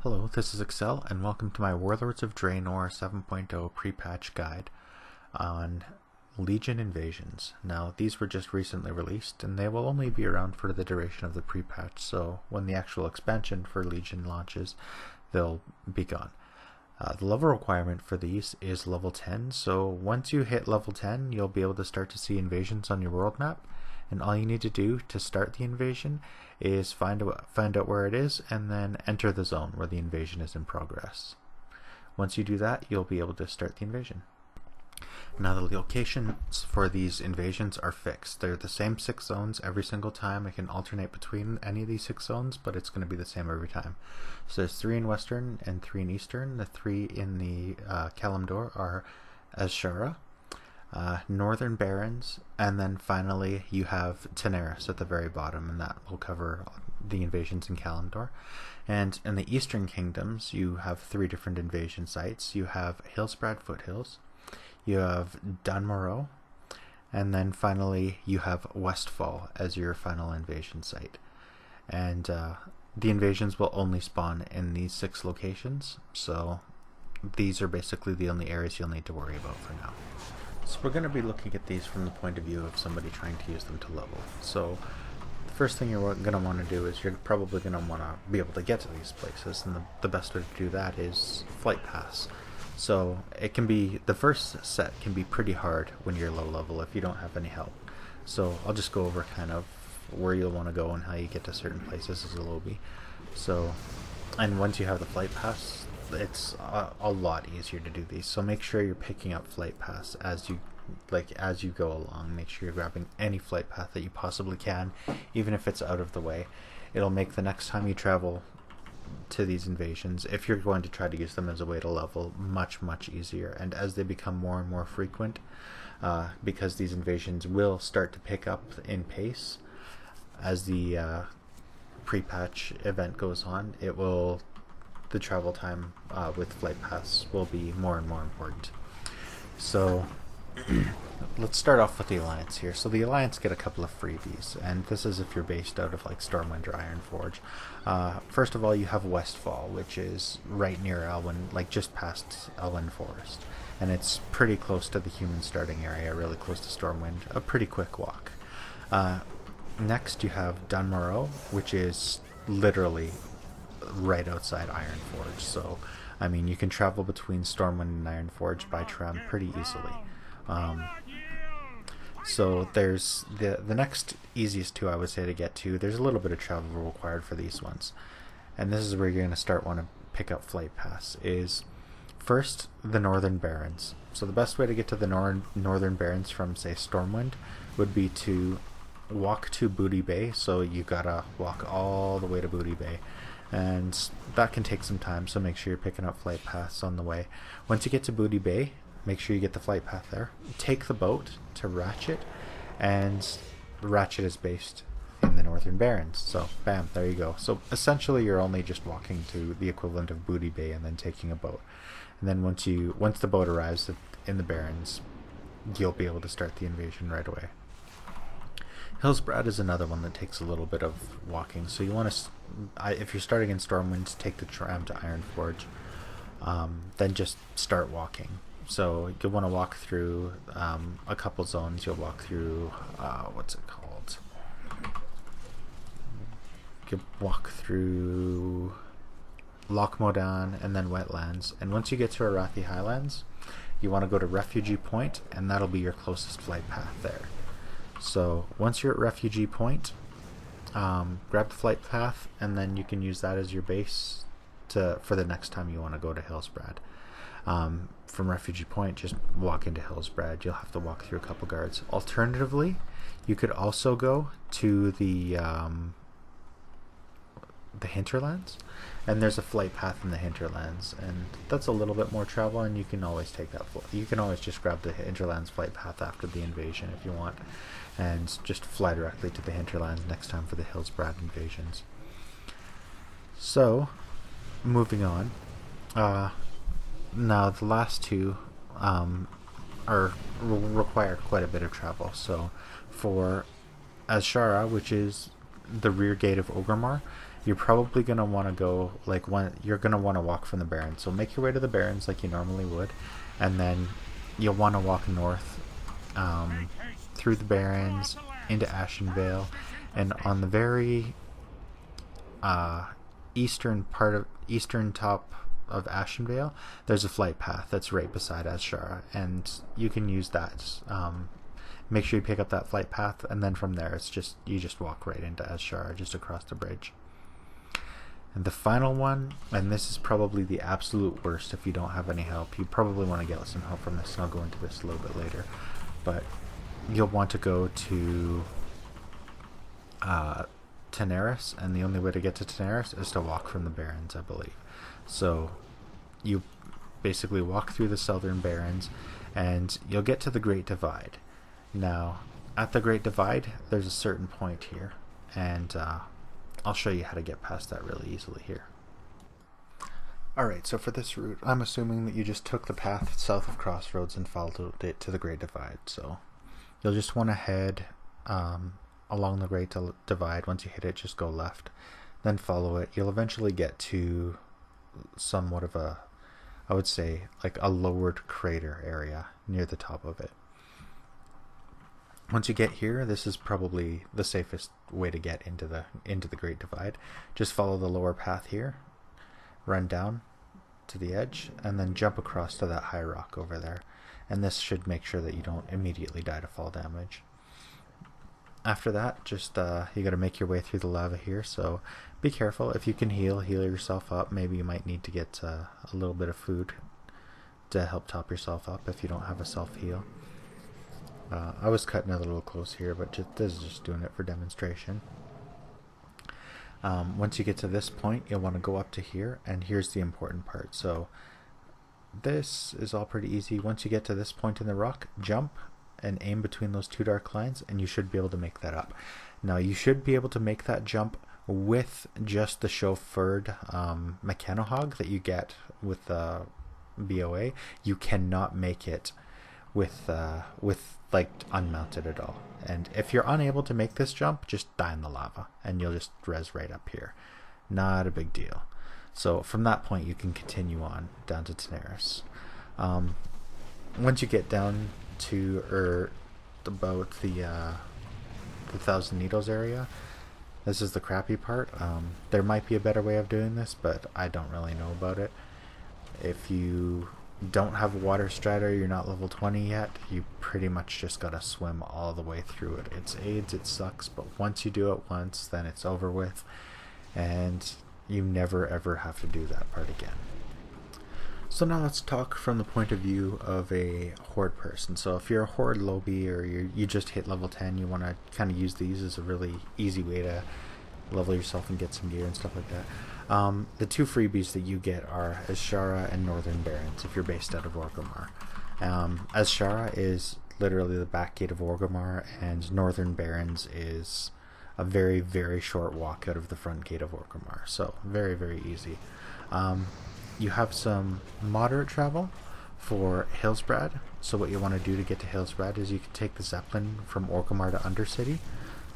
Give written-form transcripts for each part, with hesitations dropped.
Hello, this is Excel, and welcome to my Warlords of Draenor 7.0 pre-patch guide on Legion invasions. Now, these were just recently released, and they will only be around for the duration of the pre-patch, so when the actual expansion for Legion launches, they'll be gone. The level requirement for these is level 10, so once you hit level 10, you'll be able to start to see invasions on your world map. And all you need to do to start the invasion is find out where it is and then enter the zone where the invasion is in progress. Once you do that, you'll be able to start the invasion. Now, the locations for these invasions are fixed. They're the same 6 zones every single time. I can alternate between any of these 6 zones, but it's going to be the same every time. So there's 3 in Western and 3 in Eastern. The 3 in the Kalimdor are Azshara, Northern Barrens, and then finally you have Tanaris at the very bottom, and that will cover the invasions in Kalimdor. And in the Eastern Kingdoms, you have 3 different invasion sites. You have Hillsbrad Foothills, you have Morogh, and then finally you have Westfall as your final invasion site. And the invasions will only spawn in these 6 locations, so these are basically the only areas you'll need to worry about for now. So we're going to be looking at these from the point of view of somebody trying to use them to level. So the first thing you're going to want to do is you're probably going to want to be able to get to these places, and the best way to do that is flight pass. So it can be, the first set can be pretty hard when you're low level if you don't have any help. So I'll just go over kind of where you'll want to go and how you get to certain places as a lobby. So, and once you have the flight pass, it's a lot easier to do these, so make sure you're picking up flight pass as you go along. Make sure you're grabbing any flight path that you possibly can, even if it's out of the way. It'll make the next time you travel to these invasions, if you're going to try to use them as a way to level, much easier. And as they become more and more frequent, because these invasions will start to pick up in pace as the pre-patch event goes on, the travel time with flight pass will be more and more important. So let's start off with the Alliance here. So the Alliance get a couple of freebies, and this is if you're based out of like Stormwind or Ironforge. First of all, you have Westfall, which is right near Elwyn, like just past Elwyn Forest, and it's pretty close to the human starting area, really close to Stormwind, a pretty quick walk. Next you have Morogh, which is literally right outside Ironforge, so I mean you can travel between Stormwind and Ironforge by tram pretty easily. So there's the next easiest 2 I would say to get to. There's a little bit of travel required for these ones, and this is where you're going to start want to pick up flight pass. Is first the Northern Barrens. So the best way to get to the Northern Barrens from say Stormwind would be to walk to Booty Bay. So you gotta walk all the way to Booty Bay, and that can take some time, so make sure you're picking up flight paths on the way. Once you get to Booty Bay, make sure you get the flight path there. Take the boat to Ratchet, and Ratchet is based in the Northern Barrens. So bam, there you go. So essentially you're only just walking to the equivalent of Booty Bay and then taking a boat. And then once the boat arrives in the Barrens, you'll be able to start the invasion right away. Hillsbrad is another one that takes a little bit of walking, so you want to, if you're starting in Stormwind, take the tram to Ironforge, then just start walking. So you'll want to walk through a couple zones. You'll walk through, what's it called? You walk through Loch Modan and then Wetlands, and once you get to Arathi Highlands, you want to go to Refugee Point, and that'll be your closest flight path there. So once you're at Refugee Point, grab the flight path, and then you can use that as your base for the next time you want to go to Hillsbrad. From Refugee Point, just walk into Hillsbrad. You'll have to walk through a couple guards. Alternatively, you could also go to the Hinterlands, and there's a flight path in the Hinterlands, and that's a little bit more travel, and you can always take that. You can always just grab the Hinterlands flight path after the invasion if you want, and just fly directly to the Hinterlands next time for the Hillsbrad invasions. So, moving on. Now the last 2 require quite a bit of travel. So for Azshara, which is the rear gate of Orgrimmar, you're probably going to want to go, like, you're going to want to walk from the Barrens. So make your way to the Barrens like you normally would, and then you'll want to walk north through the Barrens into Ashenvale, and on the very eastern top of Ashenvale, there's a flight path that's right beside Azshara, and you can use that. Make sure you pick up that flight path, and then from there you just walk right into Azshara, just across the bridge. And the final one, and this is probably the absolute worst if you don't have any help. You probably want to get some help from this, and I'll go into this a little bit later. But you'll want to go to Tanaris, and the only way to get to Tanaris is to walk from the Barrens, I believe. So you basically walk through the southern Barrens, and you'll get to the Great Divide. Now, at the Great Divide, there's a certain point here, and I'll show you how to get past that really easily here. Alright, so for this route, I'm assuming that you just took the path south of Crossroads and followed it to the Great Divide. So you'll just want to head along the Great Divide. Once you hit it, just go left, then follow it. You'll eventually get to somewhat of a, I would say, like a lowered crater area near the top of it. Once you get here, this is probably the safest way to get into the Great Divide. Just follow the lower path here, run down to the edge, and then jump across to that high rock over there. And this should make sure that you don't immediately die to fall damage. After that, just you got to make your way through the lava here, so be careful. If you can heal yourself up. Maybe you might need to get a little bit of food to help top yourself up if you don't have a self-heal. I was cutting it a little close here, but this is just doing it for demonstration. Once you get to this point, you'll want to go up to here, and here's the important part. So this is all pretty easy. Once you get to this point in the rock, jump and aim between those two dark lines, and you should be able to make that up. Now, you should be able to make that jump with just the chauffeured mechanohog that you get with BOA. You cannot make it with like unmounted at all. And if you're unable to make this jump, just die in the lava and you'll just res right up here. Not a big deal. So from that point you can continue on down to Tanaris. Once you get down to about the Thousand Needles area, this is the crappy part. There might be a better way of doing this, but I don't really know about it. If you don't have a water strata, you're not level 20 yet, you pretty much just gotta swim all the way through it. It's AIDS, it sucks, but once you do it once, then it's over with, and you never ever have to do that part again. So now let's talk from the point of view of a horde person. So if you're a horde lobby, or you just hit level 10, you want to kind of use these as a really easy way to level yourself and get some gear and stuff like that. The two freebies that you get are Azshara and Northern Barrens if you're based out of Orgrimmar. Azshara is literally the back gate of Orgrimmar, and Northern Barrens is a very, very short walk out of the front gate of Orgrimmar. So very, very easy. You have some moderate travel for Hillsbrad. So what you want to do to get to Hillsbrad is you can take the Zeppelin from Orgrimmar to Undercity,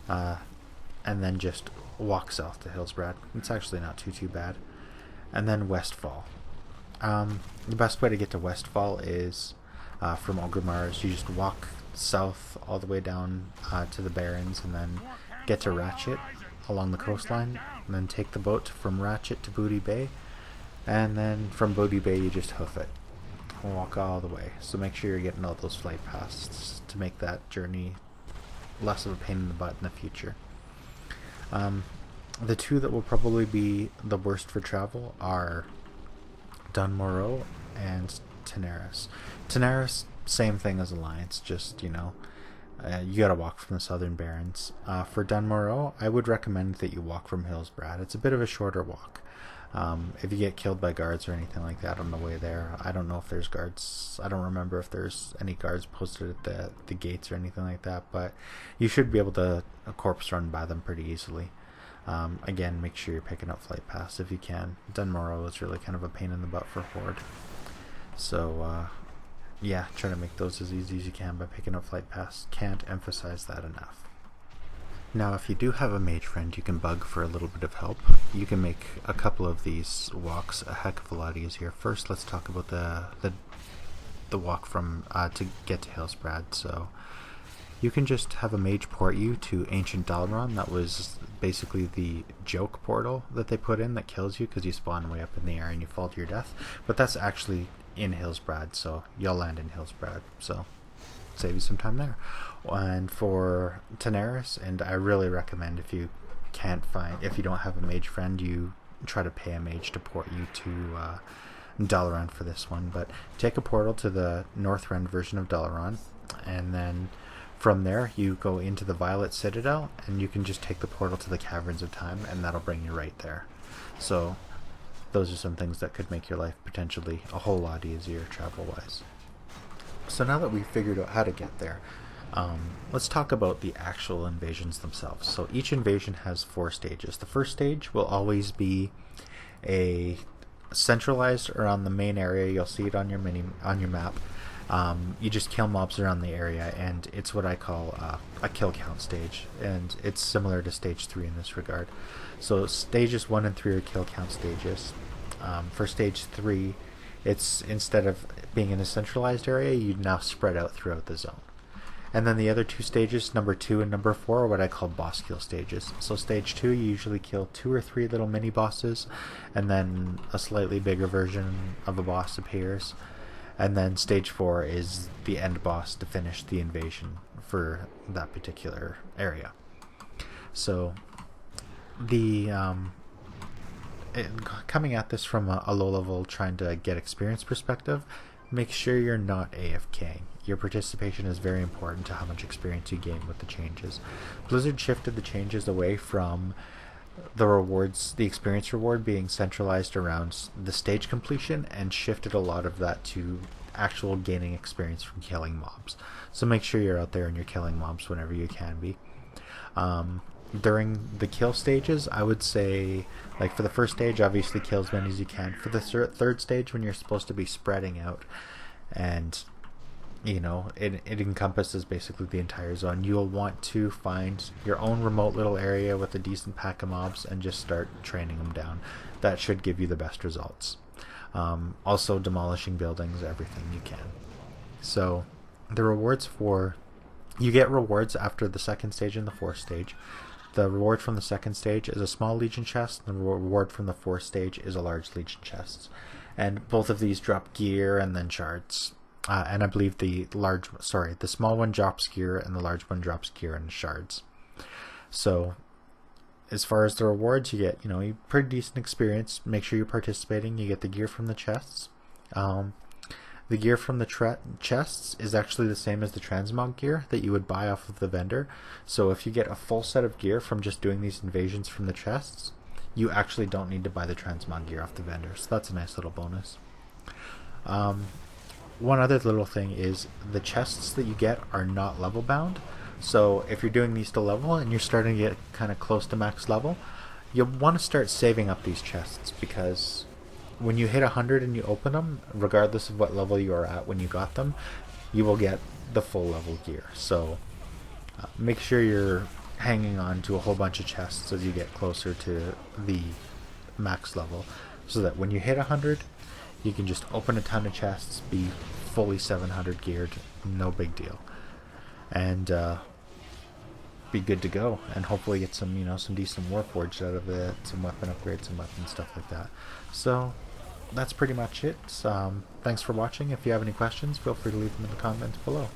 and then just walk south to Hillsbrad. It's actually not too bad. And then Westfall. The best way to get to Westfall is from Orgrimmar is you just walk south all the way down to the Barrens, and then get to Ratchet along the coastline, and then take the boat from Ratchet to Booty Bay, and then from Booty Bay you just hoof it. Walk all the way. So make sure you're getting all those flight passes to make that journey less of a pain in the butt in the future. The two that will probably be the worst for travel are Morogh and Tanaris. Tanaris, same thing as Alliance, just, you gotta walk from the Southern Barrens. For Morogh, I would recommend that you walk from Hillsbrad. It's a bit of a shorter walk. If you get killed by guards or anything like that on the way there, I don't know if there's guards. I don't remember if there's any guards posted at the gates or anything like that, but you should be able to corpse run by them pretty easily. Again, make sure you're picking up flight pass if you can. Morogh is really kind of a pain in the butt for horde. So, yeah, try to make those as easy as you can by picking up flight pass. Can't emphasize that enough. Now, if you do have a mage friend you can bug for a little bit of help, you can make a couple of these walks a heck of a lot easier. First, let's talk about the walk from to get to Hillsbrad. So you can just have a mage port you to Ancient Dalaran. That was basically the joke portal that they put in that kills you because you spawn way up in the air and you fall to your death. But that's actually in Hillsbrad, so you'll land in Hillsbrad. So save you some time there. And for Tanaris, and I really recommend if you don't have a mage friend, you try to pay a mage to port you to Dalaran for this one. But take a portal to the Northrend version of Dalaran, and then from there you go into the Violet Citadel, and you can just take the portal to the Caverns of Time, and that'll bring you right there. So those are some things that could make your life potentially a whole lot easier travel-wise. So now that we've figured out how to get there, let's talk about the actual invasions themselves. So each invasion has 4 stages. The first stage will always be a centralized around the main area. You'll see it on your map. You just kill mobs around the area, and it's what I call a kill count stage, and it's similar to stage 3 in this regard. So stages 1 and 3 are kill count stages. For stage 3, it's instead of being in a centralized area, you now spread out throughout the zone. And then the other 2 stages, number 2 and number 4, are what I call boss kill stages. So stage 2, you usually kill 2 or 3 little mini bosses, and then a slightly bigger version of a boss appears. And then stage 4 is the end boss to finish the invasion for that particular area. So the coming at this from a low level trying to get experience perspective, make sure you're not AFKing. Your participation is very important to how much experience you gain with the changes. Blizzard shifted the changes away from the rewards, the experience reward being centralized around the stage completion, and shifted a lot of that to actual gaining experience from killing mobs. So make sure you're out there and you're killing mobs whenever you can be. During the kill stages, I would say, like for the first stage, obviously kill as many as you can. For the third stage, when you're supposed to be spreading out, and you know, it encompasses basically the entire zone, you'll want to find your own remote little area with a decent pack of mobs and just start training them down. That should give you the best results. Also demolishing buildings, everything you can. So the rewards you get rewards after the second stage and the fourth stage. The reward from the second stage is a small Legion chest, and the reward from the fourth stage is a large Legion chest. And both of these drop gear and then shards. And I believe the small one drops gear and the large one drops gear and shards. So as far as the rewards, you get, pretty decent experience. Make sure you're participating. You get the gear from the chests. The gear from the chests is actually the same as the transmog gear that you would buy off of the vendor. So if you get a full set of gear from just doing these invasions from the chests, you actually don't need to buy the transmog gear off the vendor. So that's a nice little bonus. One other little thing is the chests that you get are not level bound. So if you're doing these to level and you're starting to get kind of close to max level, you'll want to start saving up these chests, because when you hit 100 and you open them, regardless of what level you are at when you got them, you will get the full level gear. So make sure you're hanging on to a whole bunch of chests as you get closer to the max level, so that when you hit 100, you can just open a ton of chests, be fully 700 geared, no big deal, and be good to go, and hopefully get some some decent Warforged out of it, some weapon upgrades, some weapon stuff like that. So that's pretty much it. Thanks for watching. If you have any questions, feel free to leave them in the comments below.